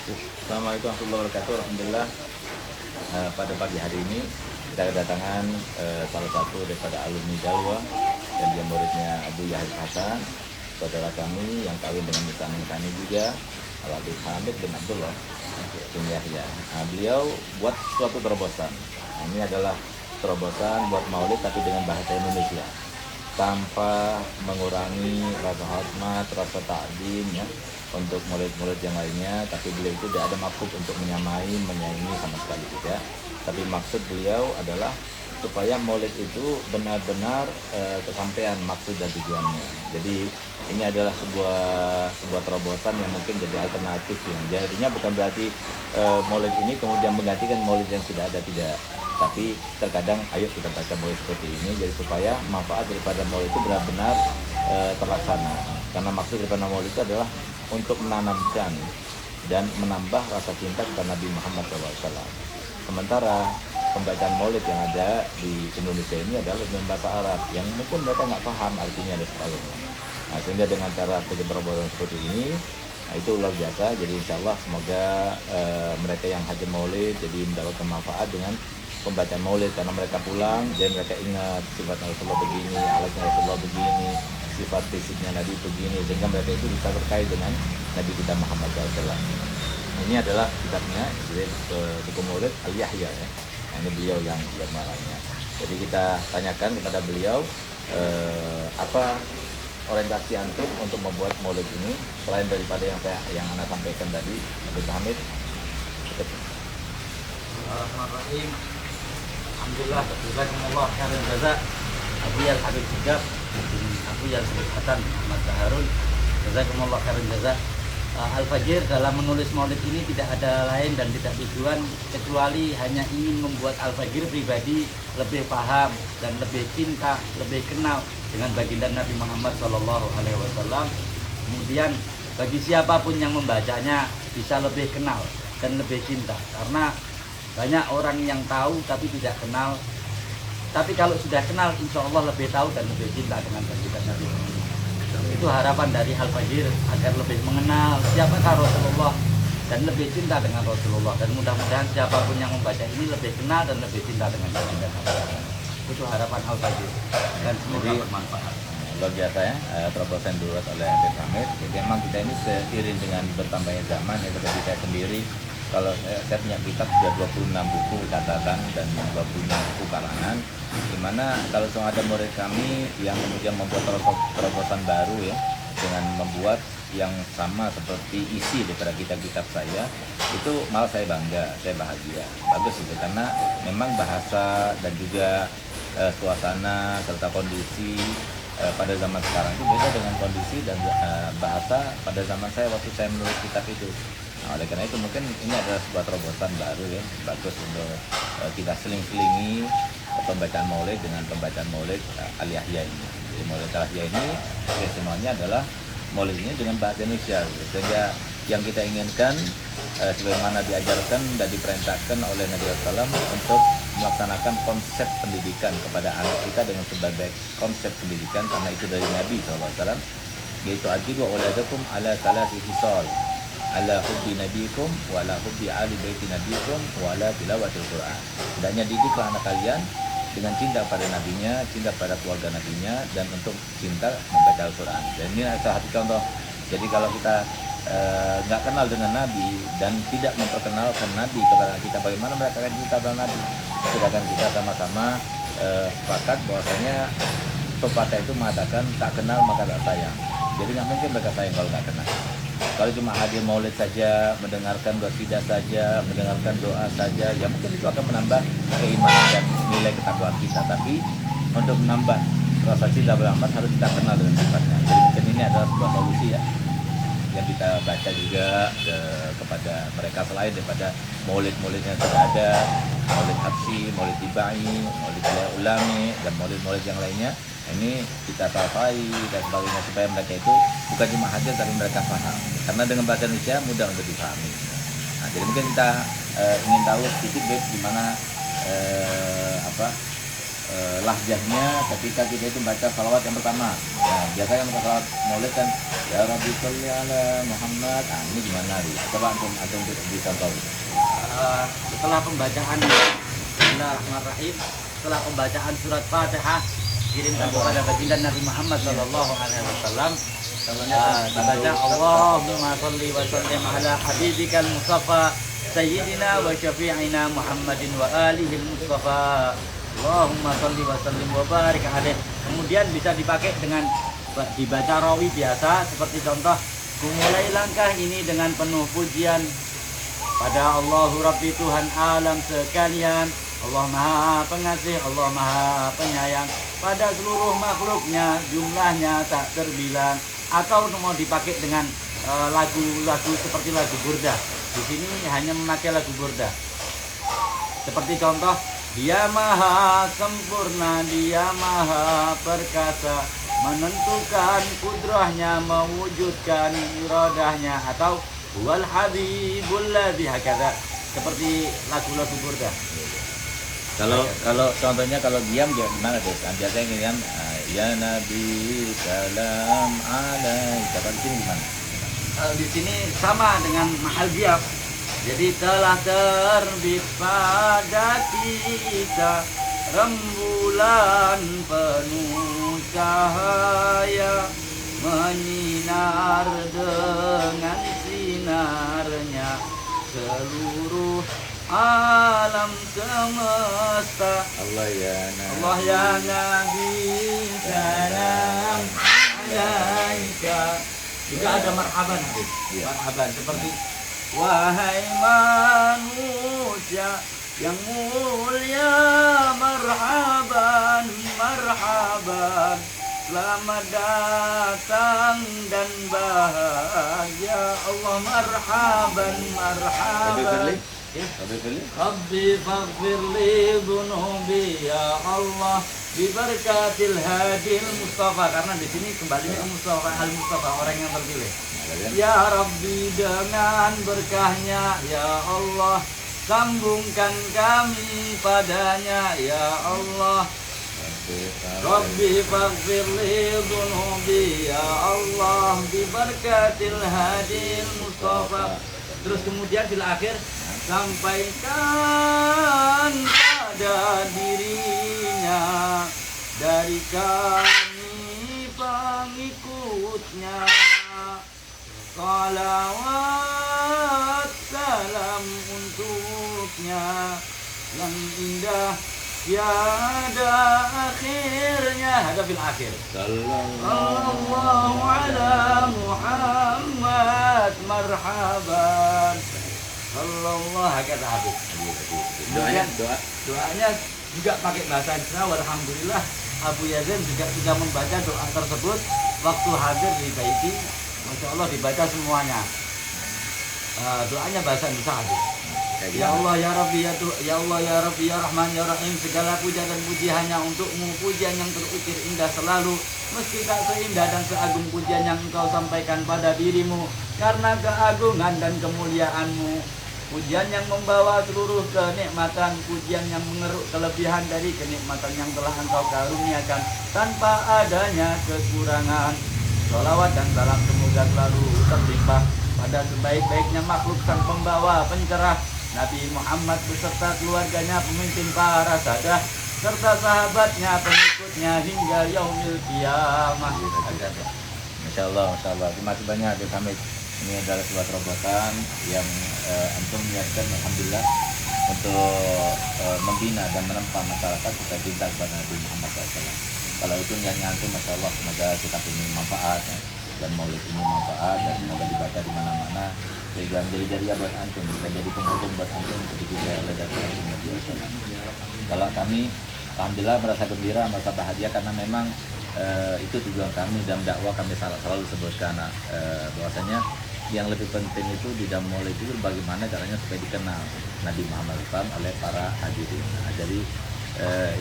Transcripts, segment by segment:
Assalamualaikum warahmatullahi wabarakatuh. Alhamdulillah, pada pagi hari ini kita kedatangan salah satu daripada alumni Jalwa dan dia muridnya Abu Yahya Hasan, saudara kami yang kawin dengan misalnya kami juga, Al-Habib Hamid bin Abdullah bin Yahya. Beliau buat suatu terobosan. Ini adalah terobosan buat maulid tapi dengan bahasa Indonesia, tanpa mengurangi rasa hormat, rasa takdim ya untuk murid-murid yang lainnya. Tapi beliau itu tidak ada maksud untuk menyamai, menyaingi sama sekali tidak. Tapi maksud beliau adalah supaya maulid itu benar-benar kesampaian maksud dan tujuannya. Jadi ini adalah sebuah terobosan yang mungkin jadi alternatif ya. Jadinya bukan berarti maulid ini kemudian menggantikan maulid yang sudah ada, tidak. Tapi terkadang ayo kita baca maulid seperti ini jadi supaya manfaat daripada maulid itu benar-benar terlaksana. Karena maksud daripada maulid itu adalah untuk menanamkan dan menambah rasa cinta kepada Nabi Muhammad SAW. Sementara pembacaan maulid yang ada di Indonesia ini adalah dengan bahasa Arab yang mungkin mereka nggak paham artinya dan sebagainya. Nah, sehingga dengan cara terobosan seperti ini, nah, itu luar biasa. Jadi insya Allah semoga mereka yang haji maulid jadi mendapatkan manfaat dengan pembacaan maulid, karena mereka pulang dan mereka ingat sifat Rasulullah begini, alatnya Rasulullah begini, sifat fisiknya Nabi begini, sehingga mereka itu bisa terkait dengan Nabi kita Muhammad SAW. Ini adalah kitabnya, jadi buku maulid Al-Yahya ya. Nah, ini beliau yang marahnya. Jadi kita tanyakan kepada beliau apa orientasi antum untuk membuat maulid ini selain daripada yang Anda sampaikan tadi, Nabi Hamid. Bismillahirrahmanirrahim. Alhamdulillah, jazakumullah khairan jaza. Abu Yal Habib Sigaf, Abu Yal Hasan Ahmad Harun, jazakumullah khairan jaza. Al-Fajir dalam menulis maulid ini tidak ada lain dan tidak tujuan kecuali hanya ingin membuat Al-Fajir pribadi lebih paham dan lebih cinta, lebih kenal dengan baginda Nabi Muhammad SAW. Kemudian bagi siapapun yang membacanya bisa lebih kenal dan lebih cinta, karena banyak orang yang tahu tapi tidak kenal. Tapi kalau sudah kenal, insya Allah lebih tahu dan lebih cinta dengan baginda Nabi Muhammad. Itu harapan dari Al-Fajir agar lebih mengenal siapakah Rasulullah dan lebih cinta dengan Rasulullah. Dan mudah-mudahan siapapun yang membaca ini lebih kenal dan lebih cinta dengan baginda Nabi. Itu harapan Al-Fajir dan semoga bermanfaat. Luar biasa ya, terobosan dibuat oleh Habib Hamid. Jadi memang kita ini seiring dengan bertambahnya zaman ya, seperti saya sendiri. Kalau saya punya kitab sudah 26 buku catatan dan 26 buku karangan, dimana kalau ada murid kami yang kemudian membuat terobosan baru ya, dengan membuat yang sama seperti isi daripada kitab-kitab saya, itu malah saya bangga, saya bahagia, bagus itu, karena memang bahasa dan juga suasana serta kondisi pada zaman sekarang itu beda dengan kondisi dan bahasa pada zaman saya waktu saya menulis kitab itu. Nah, oleh karena itu mungkin ini adalah sebuah terobosan baru ya, bagus untuk kita seling-selingi pembacaan maulid dengan pembacaan maulid Al-Yahya ini. Jadi maulid Al-Yahya ini semuanya adalah maulid ini dengan bahasa Indonesia, sehingga yang kita inginkan sebagaimana diajarkan dan diperintahkan oleh Nabi SAW untuk melaksanakan konsep pendidikan kepada anak kita dengan sebagai konsep pendidikan, karena itu dari Nabi SAW, yaitu ajibu auladakum ala salasi hisal, ala hubbi nabikum wa ala hubbi ali baiti nabikum wa ala tilawatil Quran. Hendaknya didiklah anak kalian dengan cinta pada nabinya, cinta pada keluarga nabinya, dan untuk cinta membaca Al-Quran. Dan ini salah satu contoh. Jadi kalau kita nggak kenal dengan Nabi dan tidak memperkenalkan Nabi kepada kita, bagaimana mereka akan cinta pada Nabi? Sedangkan kita sama-sama sepakat bahwasanya pepatah itu mengatakan tak kenal maka tak sayang. Jadi nggak mungkin mereka sayang kalau nggak kenal. Kalau cuma hadir maulid saja, mendengarkan qasidah saja, mendengarkan doa saja, ya mungkin itu akan menambah keimanan dan nilai ketakwaan kita. Tapi untuk menambah rasa cinta Muhammad harus kita kenal dengan sifatnya. Jadi mungkin ini adalah sebuah solusi ya, yang kita baca juga kepada mereka selain daripada maulid-maulid yang sudah ada, maulid Habsyi, maulid Tibai, maulid Ulami, dan maulid-maulid yang lainnya. Ini kita tafai dan sebagainya supaya mereka itu bukan cuma hadir tapi mereka paham, karena dengan bahasa Indonesia mudah untuk dipahami. Nah, jadi mungkin kita ingin tahu sedikit gimana lahjahnya ketika kita itu baca salawat yang pertama. Nah, biasanya kita salawat maulid kan ya Rabbi sholli ala Muhammad. Ah, ini gimana nih? Coba antum bisa tahu. Setelah pembacaan Bismillahirrahmanirrahim, setelah pembacaan surat Fatihah kirimkan kepada baginda Nabi Muhammad sallallahu alaihi wasallam, baca Allahumma sholli wa sallim ala habibikal mustafa sayyidina wa syafi'ina Muhammadin wa alihil mustafa. Allahumma sholli wa sallim wa barik alaih. Kemudian bisa dipakai dengan dibaca rawi biasa, seperti contoh, ku mulai langkah ini dengan penuh pujian pada Allahu Rabbi Tuhan alam sekalian. Allah Maha Pengasih, Allah Maha Penyayang pada seluruh makhluknya, jumlahnya tak terbilang. Atau mau dipakai dengan lagu-lagu seperti lagu burda. Di sini hanya memakai lagu burda. Seperti contoh, Dia Maha Sempurna, Dia Maha Perkasa, menentukan kudrahnya, mewujudkan iradahnya. Atau Wal Habibul Ladzi hakadha, seperti lagu-lagu burda. Kalau contohnya kalau diam dia gimana tuh? Biasanya ini kan ya Nabi salam alaika. Di sini gimana? Di sini sama dengan mahal diam. Jadi telah terbit pada kita rembulan penuh cahaya, menyinar dengan sinarnya seluruh alam semesta. Allah ya Nabi, Allah ya Nabi salam alaika. Juga ada marhaban, marhaban seperti wahai manusia yang mulia, marhaban marhaban, selamat datang dan bahagia. Allah marhaban marhaban. Rabbi faghfir li dhunubi ya Allah bi barakatil hadil Mustafa. Karena di sini kembali ke Mustafa al Mustafa, orang yang terpilih. Ya Rabbi, dengan berkahnya ya Allah, sambungkan kami padanya ya Allah. Rabbi faghfir li dhunubi ya Allah bi barakatil hadil Mustafa. Terus kemudian bila akhir, sampaikan pada dirinya dari kami pengikutnya salawat salam untuknya yang indah tiada akhirnya. Ada fil akhir. Sallallahu ala Muhammad marhaban. Sallallahu kata habis. Doanya juga pakai bahasa Indonesia. Alhamdulillah Abu Yazin juga sudah membaca doa tersebut waktu hadir di Baiti. Masya Allah dibaca semuanya. Doanya bahasa Indonesia habis. Ya Allah ya Rabbi ya Allah ya Rabbi ya Rahman ya Rahim, segala puja dan puji hanya untukmu, pujian yang terukir indah selalu, meski tak seindah dan seagung pujian yang engkau sampaikan pada dirimu, karena keagungan dan kemuliaanmu. Pujian yang membawa seluruh kenikmatan, pujian yang mengeruk kelebihan dari kenikmatan yang telah engkau karuniakan tanpa adanya kekurangan. Sholawat dan salam semoga selalu terlimpah pada sebaik-baiknya makhluk sang pembawa pencerah, Nabi Muhammad beserta keluarganya, pemimpin para sadah, serta sahabatnya, pengikutnya hingga yaumil qiyamah. Masya Allah. Terima kasih banyak Habib Hamid. Ini adalah sebuah terobosan yang antum niatkan, alhamdulillah, untuk membina dan menempa masyarakat kita cinta kepada Nabi Muhammad SAW. Kalau itu niatnya antum, Masya Allah, semoga kita punya manfaat ya. Dan maulid ini manfaat dan semoga dibaca di mana-mana sehingga menjadi jariah buat antum, bisa jadi penghubung buat antum untuk juga dari Nabi SAW. Kalau kami alhamdulillah merasa gembira, merasa bahagia karena memang itu tujuan kami dalam dakwah. Kami selalu sebutkan bahwasanya yang lebih penting itu di dalam maulid itu bagaimana caranya supaya dikenal Nabi Muhammad SAW oleh para hadirin. Nah, jadi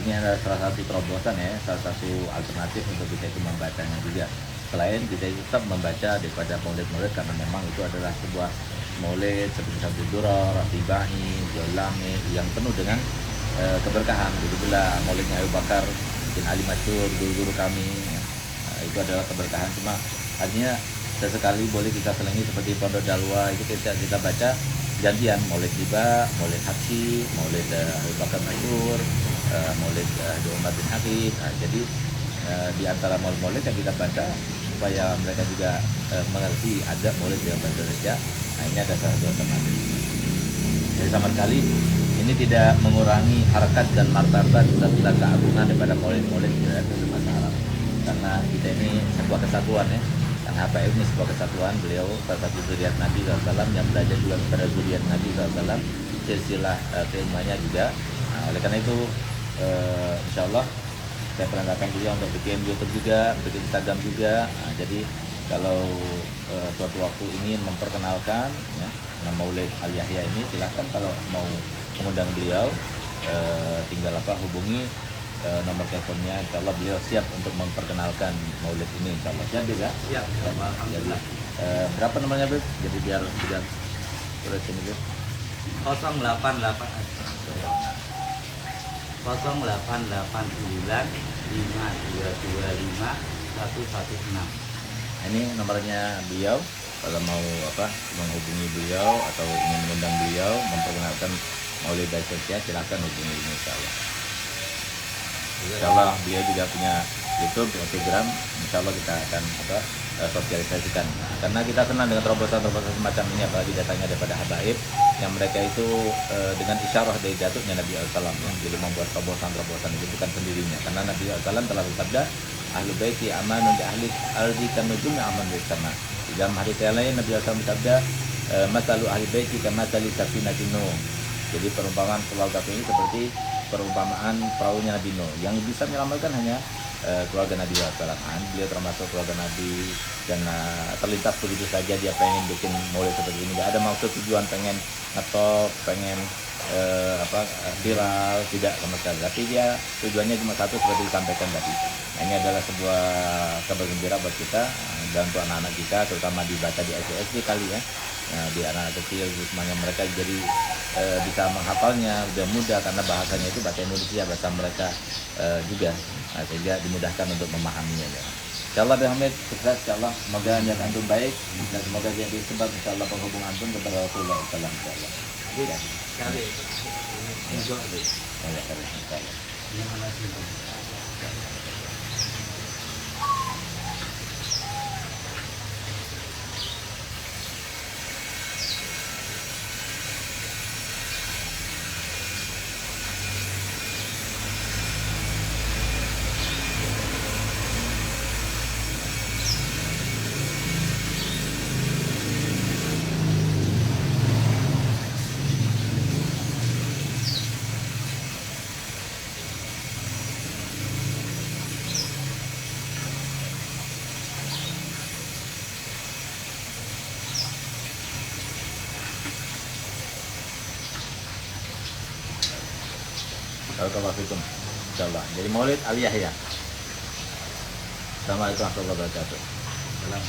ini adalah salah satu terobosan ya, salah satu alternatif untuk kita itu membacanya juga. Selain kita tetap membaca daripada maulid-maulid, karena memang itu adalah sebuah maulid seperti Sabtu Duror, Rafibahi, Jolami yang penuh dengan keberkahan. Begitulah Maulidnya Abu Bakar bin Ali Masyhur, guru-guru kami ya. Itu adalah keberkahan. Cuma artinya sesekali boleh kita selingi seperti Pondok Dalwa itu kita baca gantian Maulid Tiba, Maulid Habsyi, Maulid Abu Bakar Masyhur, Maulid Umar bin Habib. Nah, jadi di antara maulid yang kita baca supaya mereka juga mengerti adab maulid dalam bahasa Indonesia. Nah, ini ada salah satu alternatif. Jadi sama sekali ini tidak mengurangi harkat dan martabat serta keagungan daripada maulid-maulid dari bahasa Arab. Karena kita ini sebuah kesatuan ya. Karena Habaib ini sebuah kesatuan, beliau salah satu zuriat Nabi SAW yang belajar juga kepada zuriat Nabi SAW, silsilah keilmuannya juga. Nah, oleh karena itu insya Allah saya pernah datang beliau untuk bikin YouTube juga, bikin Instagram juga. Nah, jadi kalau suatu waktu ingin memperkenalkan ya, Maulid Al Yahya ini, silahkan kalau mau mengundang beliau tinggal hubungi nomor teleponnya. Insya Allah beliau siap untuk memperkenalkan Maulid ini. Insya Allah siap juga. Siap. Alhamdulillah. Berapa nomornya Beb? Jadi biar terus ini Beb. 0889 Ini nomornya beliau. Kalau mau menghubungi beliau atau ingin mengundang beliau memperkenalkan Maulid Indonesia, silahkan hubungi ini Insya Allah. Insya Allah beliau juga punya YouTube, Instagram. Insya Allah kita akan sosialisasikan. Nah, karena kita senang dengan terobosan-terobosan semacam ini, apalagi datangnya daripada habaib yang mereka itu dengan isyarah dari datuknya Nabi SAW yang jadi membuat terobosan-terobosan itu bukan sendirinya. Karena Nabi SAW telah bersabda, ahlu baiti amanun di ahli ardi kanujumi aman di sama. Di dalam hadits yang lain Nabi SAW bersabda, masalu ahli baiti kamasali safinatin Nuh. Jadi perumpamaan keluarga ini seperti perumpamaan perahunya Nabi Nuh. Yang bisa menyelamatkan hanya keluarga Nabi SAW. Beliau termasuk keluarga Nabi dan terlintas begitu saja dia pengen bikin maulid seperti ini. Gak ada maksud tujuan pengen ngetop, pengen viral, tidak sama sekali. Tapi dia tujuannya cuma satu seperti disampaikan tadi. Nah, ini adalah sebuah kabar gembira buat kita dan untuk anak-anak kita, terutama dibaca di SD kali ya. Nah, di anak-anak kecil semuanya mereka jadi bisa menghafalnya udah mudah karena bahasanya itu bahasa Indonesia, bahasa mereka juga. Nah, sehingga dimudahkan untuk memahaminya ya. Insyaallah Hamid, sukses insyaallah. Semoga niat antum baik dan semoga jadi sebab insyaallah penghubung antum kepada Rasulullah sallallahu alaihi wasallam. Ya. Kali. Enjoy. Ya, insyaallah. Barakallahu insyaallah. Jadi Maulid Al Yahya. Assalamualaikum warahmatullahi wabarakatuh. Salam.